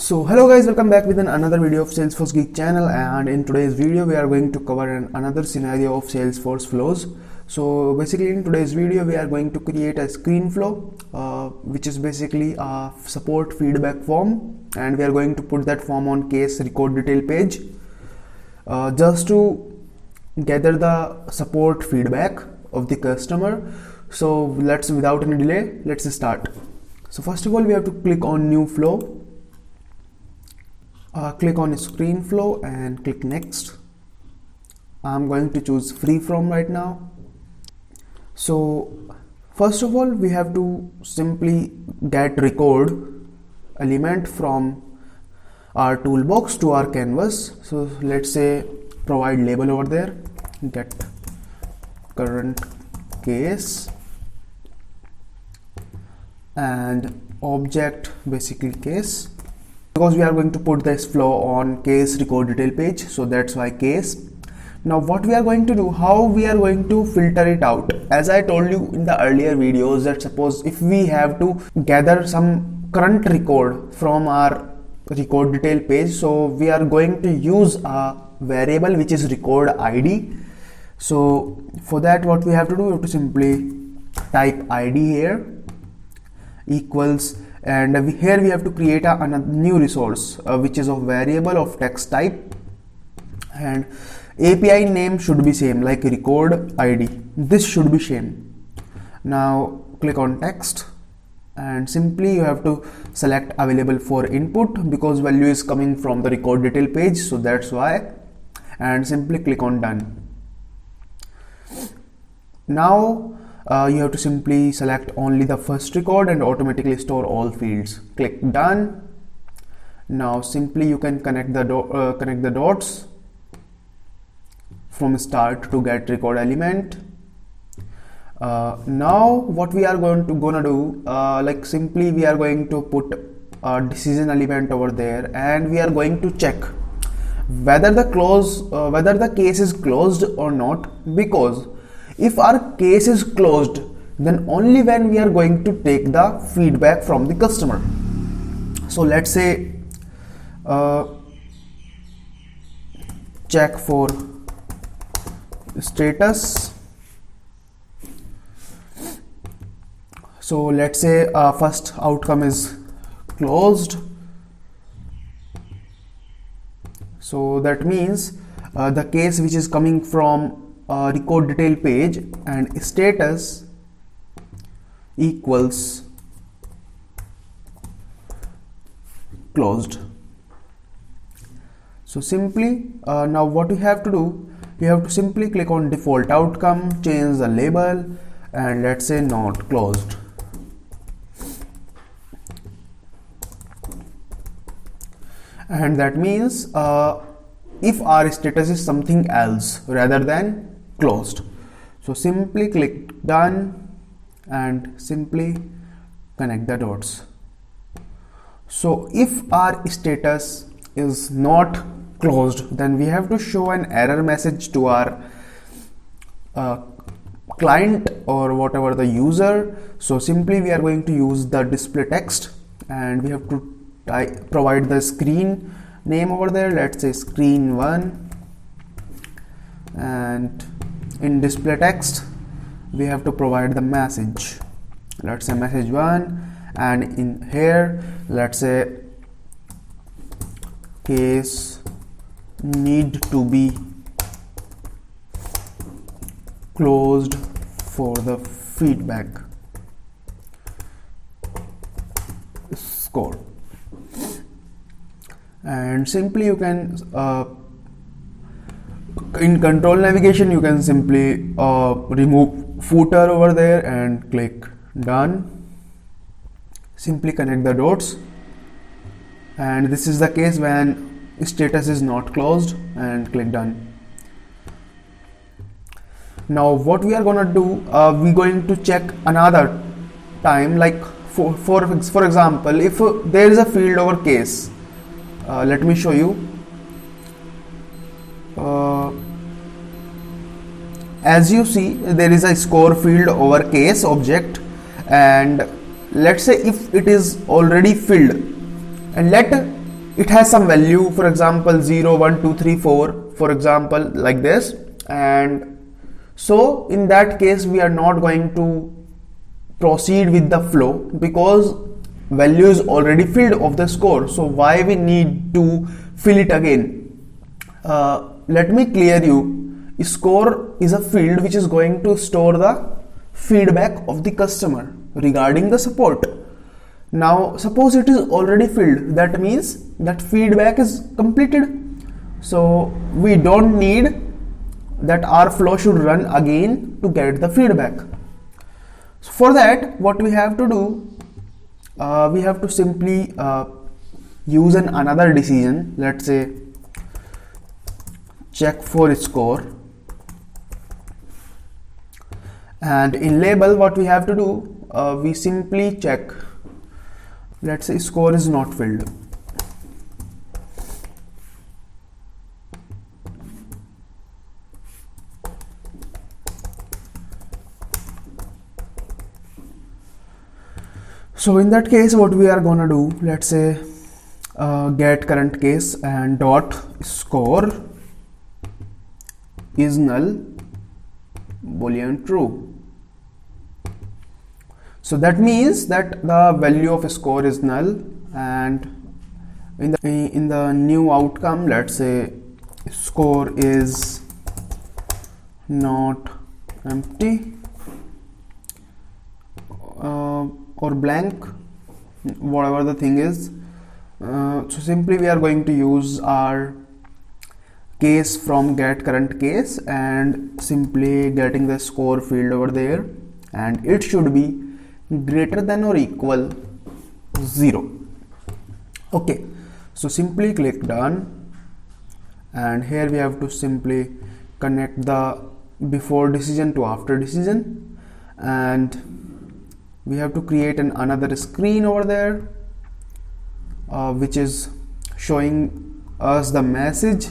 So hello guys, welcome back with another video of Salesforce Geek channel, and in today's video we are going to cover another scenario of Salesforce flows. So basically in today's video we are going to create a screen flow which is basically a support feedback form, and we are going to put that form on case record detail page just to gather the support feedback of the customer. So without any delay, let's start. So first of all we have to click on new flow. Click on screen flow and click next. I'm going to choose free from right now. So first of all we have to simply get record element from our toolbox to our canvas. So let's say provide label over there, get current case, and object basically case, because we are going to put this flow on case record detail page, so that's why case. Now what we are going to do, how we are going to filter it out, as I told you in the earlier videos, that suppose if we have to gather some current record from our record detail page, so we are going to use a variable which is record id. So for that what we have to do, we have to simply type id here equals, and here we have to create a new resource which is of variable of text type, and API name should be same like record ID. This should be same. Now click on text and simply you have to select available for input, because value is coming from the record detail page, so that's why, and simply click on done. Now you have to simply select only the first record and automatically store all fields. Click done. Now simply you can connect the dots from start to get record element. Now what we are gonna do, like simply we are going to put a decision element over there, and we are going to check whether the case is closed or not, because if our case is closed, then only when we are going to take the feedback from the customer. So let's say check for status. So let's say first outcome is closed. So that means the case which is coming from record detail page and status equals closed. So simply now what we have to do, you have to simply click on default outcome, change the label, and let's say not closed. And that means if our status is something else rather than closed. So simply click done and simply connect the dots. So if our status is not closed, then we have to show an error message to our client or whatever the user. So simply we are going to use the display text, and we have to provide the screen name over there, let's say screen 1, and in display text we have to provide the message, let's say message 1, and in here let's say case need to be closed for the feedback score. And simply you can in control navigation you can simply remove footer over there and click done. Simply connect the dots, and this is the case when status is not closed, and click done. Now what we are gonna do, we're going to check another time, like for example, if there is a field over case, let me show you. As you see, there is a score field over case object, and let's say if it is already filled, and let it has some value, for example 0 1 2 3 4, for example, like this. And so in that case we are not going to proceed with the flow because value is already filled of the score. So why we need to fill it again? Let me clear you. Score is a field which is going to store the feedback of the customer regarding the support. Now suppose it is already filled, that means that feedback is completed, so we don't need that our flow should run again to get the feedback. So for that, what we have to do, we have to simply use another decision. Let's say check for score, and in label what we have to do, we simply check, let's say score is not filled. So in that case what we are gonna do, let's say get current case and dot score is null boolean true. So that means that the value of score is null, and in the new outcome, let's say score is not empty or blank, whatever the thing is. So simply we are going to use our case from get current case and simply getting the score field over there, and it should be greater than or equal 0. Okay, so simply click done, and here we have to simply connect the before decision to after decision, and we have to create another screen over there which is showing us the message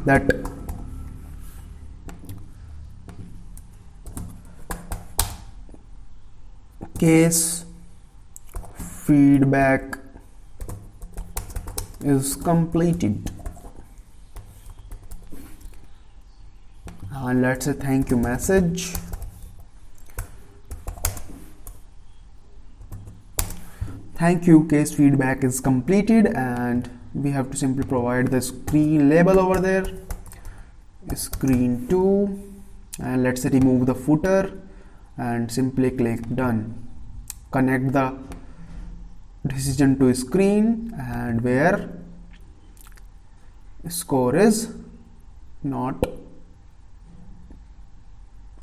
that case feedback is completed, and let's say thank you message. Thank you, case feedback is completed, and we have to simply provide the screen label over there, screen 2, and let's say remove the footer and simply click done. Connect the decision to screen, and where score is not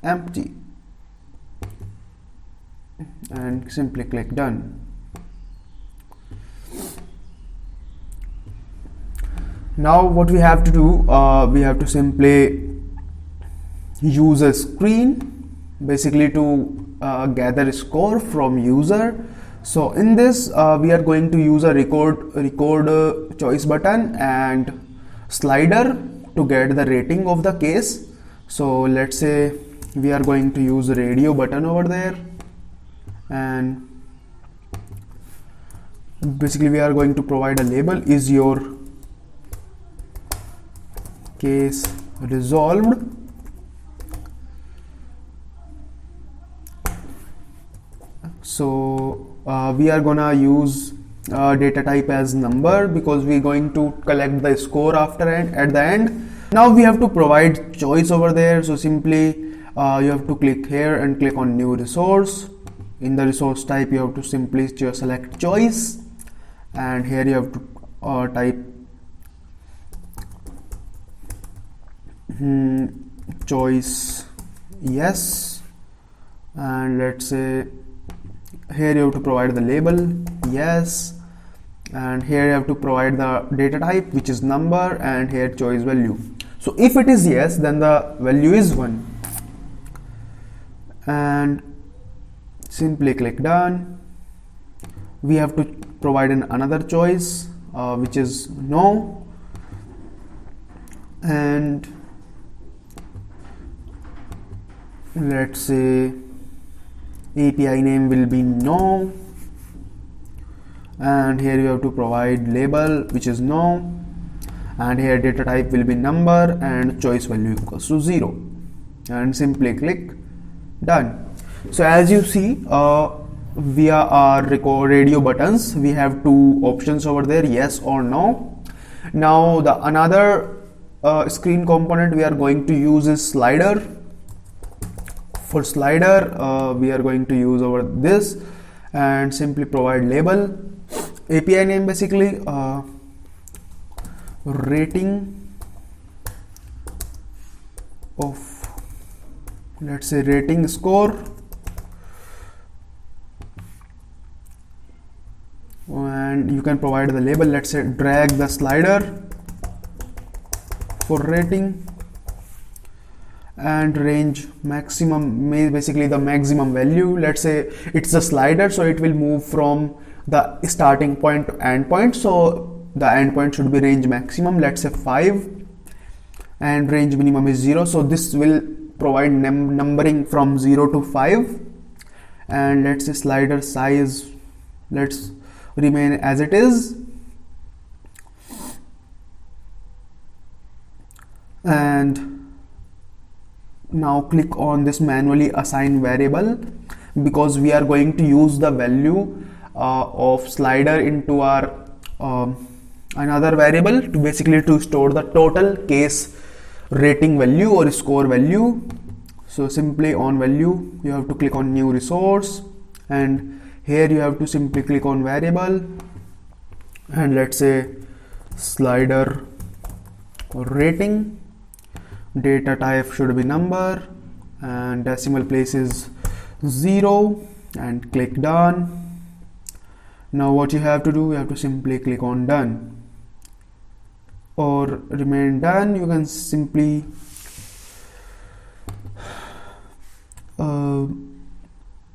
empty, and simply click done. Now what we have to do, we have to simply use a screen basically to gather score from user. So in this we are going to use a record choice button and slider to get the rating of the case. So let's say we are going to use radio button over there, and basically we are going to provide a label, is your case resolved. So we are gonna use data type as number because we're going to collect the score after and at the end. Now we have to provide choice over there. So simply you have to click here and click on new resource. In the resource type you have to simply select choice, and here you have to type choice yes, and let's say here you have to provide the label yes, and here you have to provide the data type which is number, and here choice value. So if it is yes, then the value is 1, and simply click done. We have to provide another choice which is no, and let's say API name will be no, and here you have to provide label, which is no, and here data type will be number and choice value equals to 0, and simply click done. So as you see, via our radio buttons, we have two options over there, yes or no. Now the another screen component we are going to use is slider. For slider, we are going to use over this and simply provide label, API name basically, rating of, let's say, rating score, and you can provide the label, let's say drag the slider for rating, and range maximum, basically the maximum value. Let's say it's a slider, so it will move from the starting point to end point, so the end point should be range maximum, let's say 5, and range minimum is 0, so this will provide numbering from 0 to 5. And let's say slider size, let's remain as it is, and now click on this manually assign variable, because we are going to use the value of slider into our another variable to basically to store the total case rating value or score value. So simply on value you have to click on new resource, and here you have to simply click on variable, and let's say slider rating, data type should be number, and decimal place is 0, and click done. Now what you have to do, you have to simply click on done or remain done. You can simply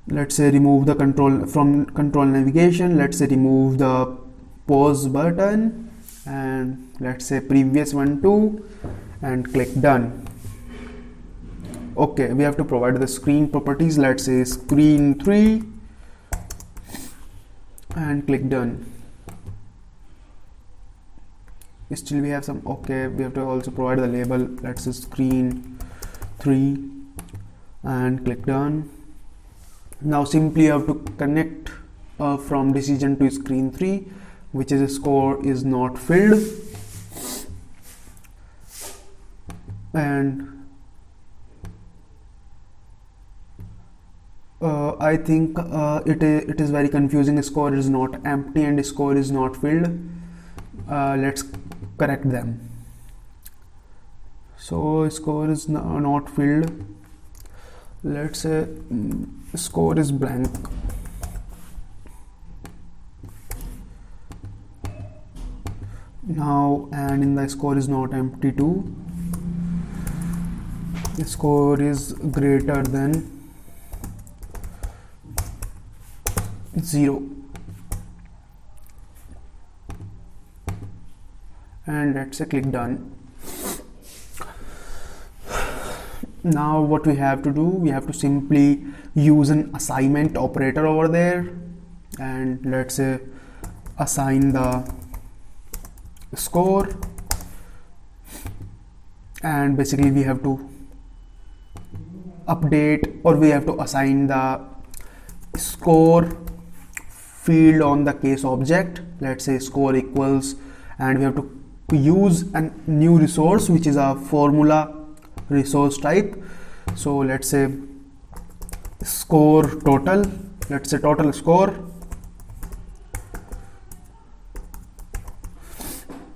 let's say remove the control from control navigation, let's say remove the pause button, and let's say previous one too, and click done. Okay, we have to provide the screen properties, let's say screen 3, and click done. Still we have some, okay, we have to also provide the label, let's say screen 3, and click done. Now simply you have to connect from decision to screen 3, which is a score is not filled, and I think it is very confusing. Score is not empty and score is not filled. Let's correct them. So score is not filled, let's say score is blank. Now, and in the score is not empty too, the score is greater than 0, and let's say click done. Now what we have to do, we have to simply use an assignment operator over there, and let's say assign the score, and basically we have to update, or we have to assign the score field on the case object, let's say score equals, and we have to use a new resource which is a formula resource type. So let's say score total, let's say total score,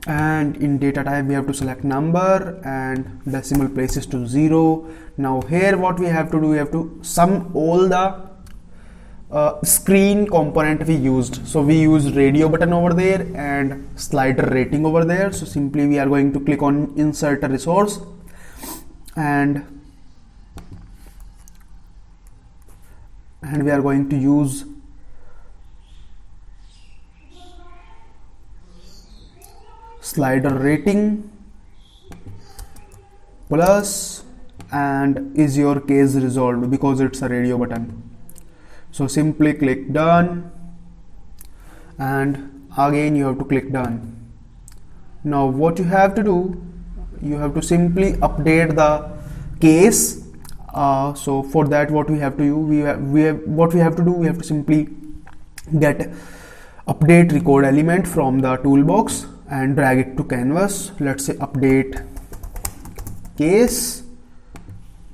and in data type we have to select number and decimal places to 0. Now here what we have to do, we have to sum all the screen component we used. So we used radio button over there and slider rating over there. So simply we are going to click on insert a resource, and we are going to use slider rating plus, and is your case resolved, because it's a radio button. So simply click done, and again you have to click done. Now what you have to do, you have to simply update the case. So for that, what we have to do, we have to simply get update record element from the toolbox and drag it to canvas. Let's say update case.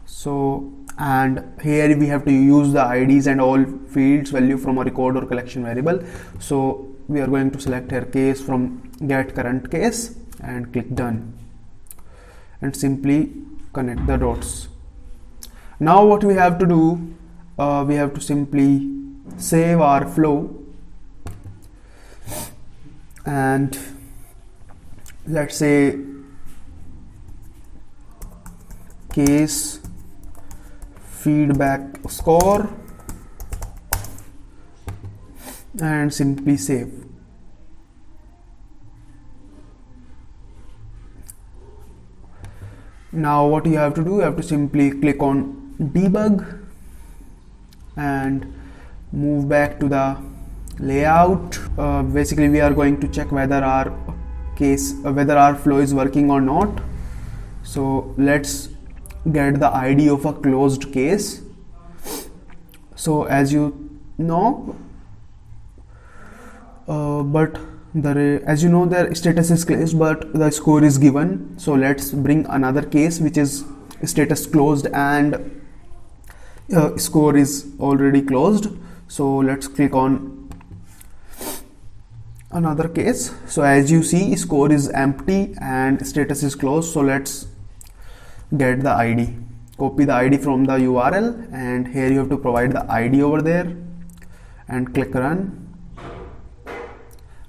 So, and here we have to use the IDs and all fields value from a record or collection variable. So we are going to select here case from get current case and click done, and simply connect the dots. Now what we have to do, we have to simply save our flow, and let's say case feedback score, and simply save. Now what you have to do, you have to simply click on debug and move back to the layout. Basically we are going to check whether our flow is working or not. So let's get the ID of a closed case. So as you know, as you know, their status is closed, but the score is given. So let's bring another case which is status closed and score is already closed. So let's click on another case. So as you see, score is empty and status is closed. So let's get the ID, copy the ID from the URL, and here you have to provide the ID over there and click run.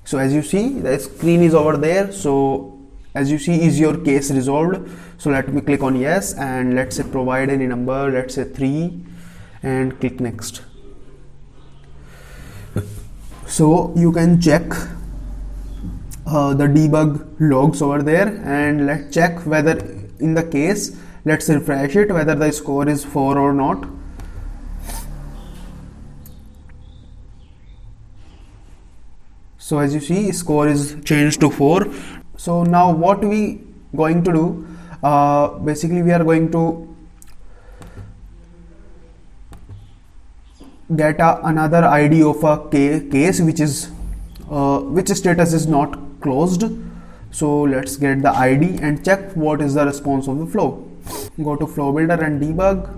So as you see, the screen is over there. So as you see, is your case resolved? So let me click on yes, and let's say provide any number, let's say 3, and click next. So you can check the debug logs over there, and let's check whether in the case, let's refresh it, whether the score is 4 or not. So as you see, score is changed to 4. So now what we going to do, basically we are going to get another ID of a case which status is not closed. So let's get the ID and check what is the response of the flow. Go to flow builder and debug,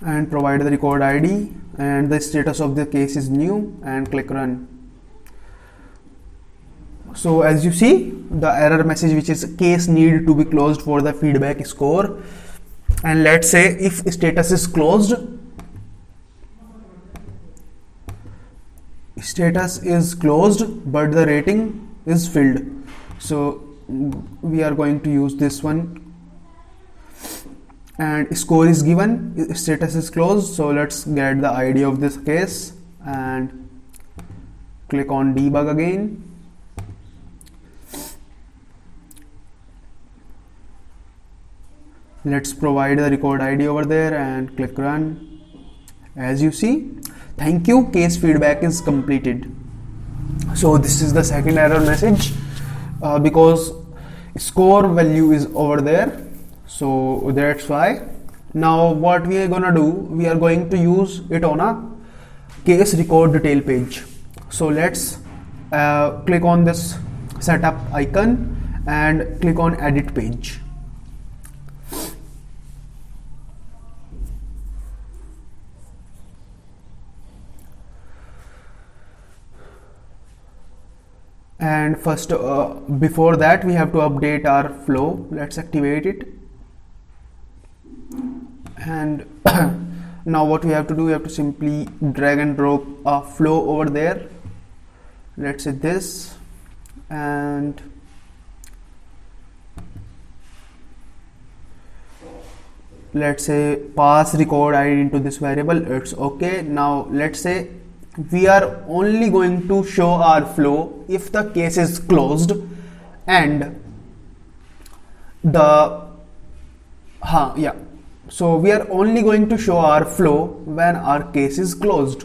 and provide the record ID, and the status of the case is new, and click run. So as you see, the error message which is case need to be closed for the feedback score, and let's say if status is closed, but the rating is filled. So we are going to use this one, and score is given, status is closed. So let's get the ID of this case and click on debug again. Let's provide the record ID over there and click run. As you see, thank you, case feedback is completed. So this is the second error message because score value is over there. So that's why. Now what we are gonna do, we are going to use it on a case record detail page. So let's click on this setup icon and click on edit page. And first, before that, we have to update our flow. Let's activate it. And now what we have to do, we have to simply drag and drop a flow over there. Let's say this, and let's say pass record ID into this variable. It's okay. Now let's say we are only going to show our flow if the case is closed and the So we are only going to show our flow when our case is closed.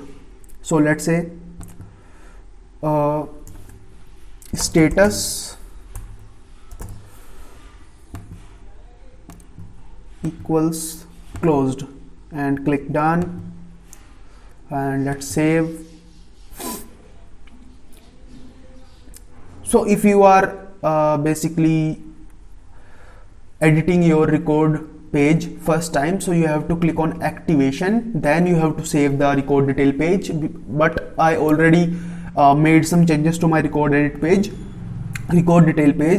So let's say status equals closed and click done, and let's save. So if you are basically editing your record page first time, so you have to click on activation, then you have to save the record detail page. But I already made some changes to my record detail page,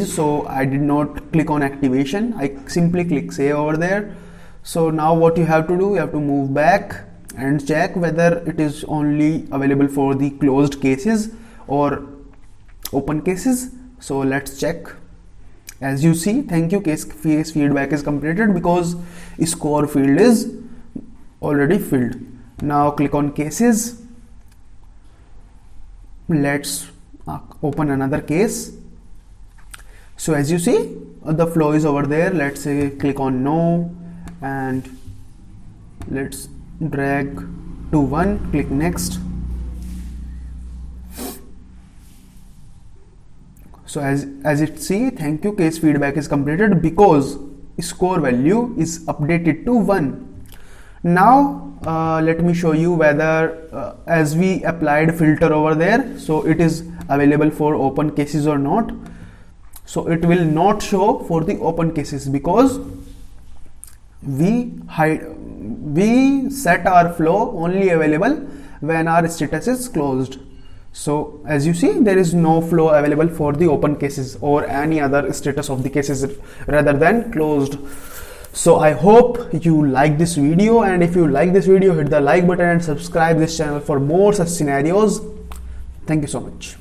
so I did not click on activation. I simply click save over there. So now what you have to do, you have to move back and check whether it is only available for the closed cases or open cases. So let's check. As you see, thank you, case feedback is completed because score field is already filled. Now click on cases. Let's open another case. So as you see, the flow is over there. Let's say click on no, and let's drag to 1, click next. So as it see, thank you, case feedback is completed because score value is updated to 1. Now let me show you whether as we applied filter over there, so it is available for open cases or not. So it will not show for the open cases because we set our flow only available when our status is closed. So as you see, there is no flow available for the open cases or any other status of the cases rather than closed. So I hope you like this video, and if you like this video, hit the like button and subscribe this channel for more such scenarios. Thank you so much.